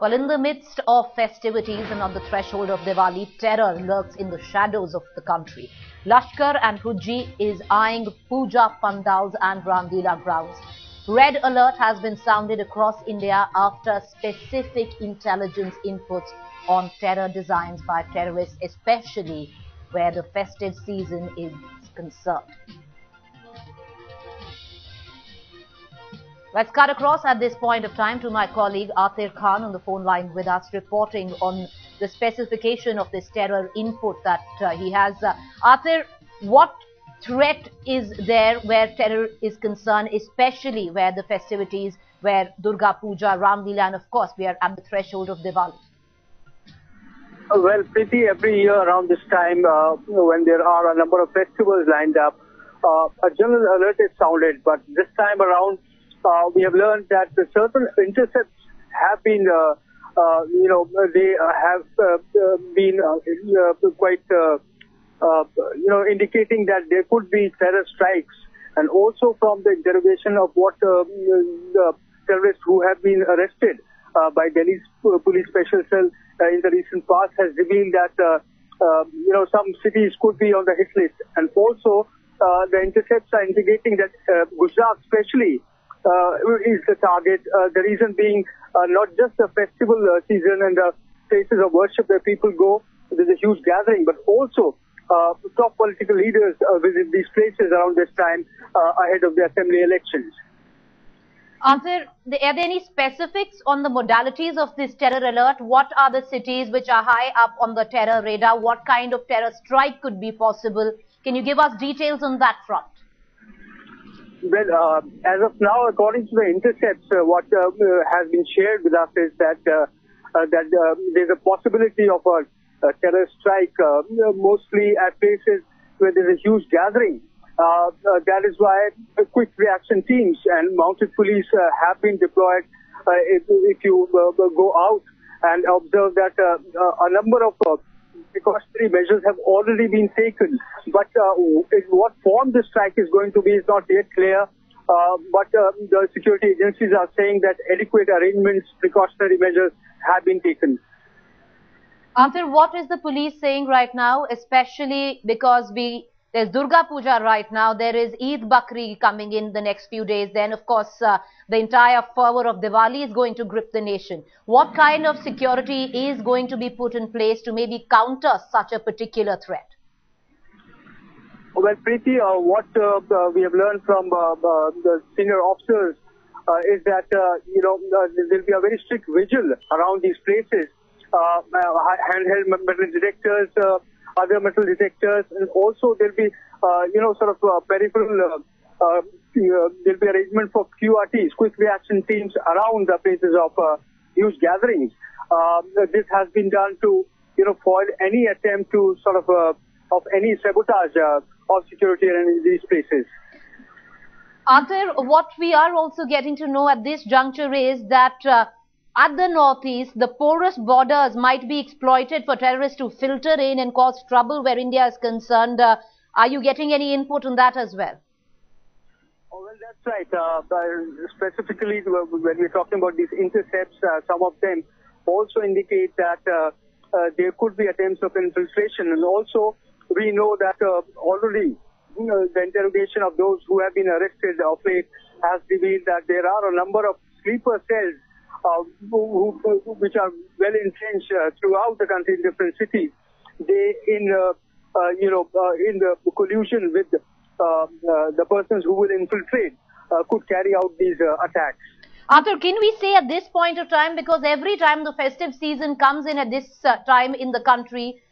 Well, in the midst of festivities and on the threshold of Diwali, terror lurks in the shadows of the country. Lashkar and Huji is eyeing puja pandals and Ramlila grounds. Red alert has been sounded across India after specific intelligence inputs on terror designs by terrorists, especially where the festive season is concerned. Let's cut across at this point of time to my colleague Atir Khan on the phone line with us, reporting on the specification of this terror input that he has. Atir, what threat is there where terror is concerned, especially where the festivities, where Durga Puja, Ramlila, and of course we are at the threshold of Diwali? Well, pretty every year around this time, when there are a number of festivals lined up, a general alert is sounded. But this time around, we have learned that certain intercepts have been, they have been quite, indicating that there could be terror strikes. And also from the interrogation of what the terrorists who have been arrested by Delhi's police special cell in the recent past has revealed that, some cities could be on the hit list. And also, the intercepts are indicating that Gujarat especially is the target. The reason being not just the festival season and the places of worship where people go, there's a huge gathering, but also top political leaders visit these places around this time ahead of the assembly elections. Are there any specifics on the modalities of this terror alert? What are the cities which are high up on the terror radar? What kind of terror strike could be possible? Can you give us details on that front? Well, as of now, according to the intercepts, what has been shared with us is that there's a possibility of a terror strike, mostly at places where there's a huge gathering. That is why quick reaction teams and mounted police have been deployed. If you go out and observe that a number of precautionary measures have already been taken, but in what form the strike is going to be is not yet clear. But the security agencies are saying that adequate arrangements, precautionary measures have been taken. Atir, what is the police saying right now, especially because there's Durga Puja right now, there is Eid Bakri coming in the next few days, then of course the entire fervor of Diwali is going to grip the nation. What kind of security is going to be put in place to maybe counter such a particular threat? Well, Preeti, what we have learned from the senior officers is that, there will be a very strict vigil around these places. Handheld metal detectors, other metal detectors, and also there'll be, peripheral, there'll be arrangement for QRTs, quick reaction teams around the places of huge gatherings. This has been done to, foil any attempt to of any sabotage of security in these places. Atir, what we are also getting to know at this juncture is that at the northeast, the porous borders might be exploited for terrorists to filter in and cause trouble where India is concerned. Are you getting any input on that as well? Oh, well, that's right. Specifically, when we're talking about these intercepts, some of them also indicate that there could be attempts of infiltration. And also, we know that already the interrogation of those who have been arrested of late has revealed that there are a number of sleeper cells which are well entrenched throughout the country in different cities. They, in the collusion with the persons who will infiltrate, could carry out these attacks. Atir, can we say at this point of time, because every time the festive season comes in at this time in the country,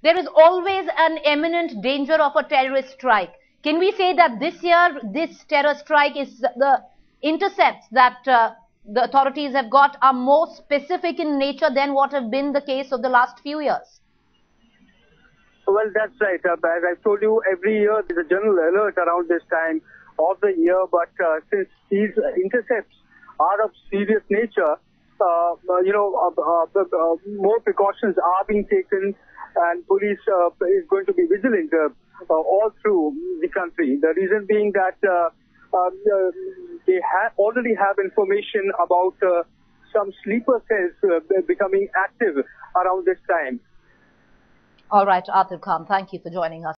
there is always an imminent danger of a terrorist strike. Can we say that this year, this terror strike is the intercepts that the authorities have got are more specific in nature than what have been the case of the last few years? Well, that's right. As I've told you, every year there's a general alert around this time of the year. But since these intercepts are of serious nature, more precautions are being taken, and police is going to be vigilant all through the country. The reason being that they already have information about some sleeper cells becoming active around this time. All right, Atif Khan, thank you for joining us.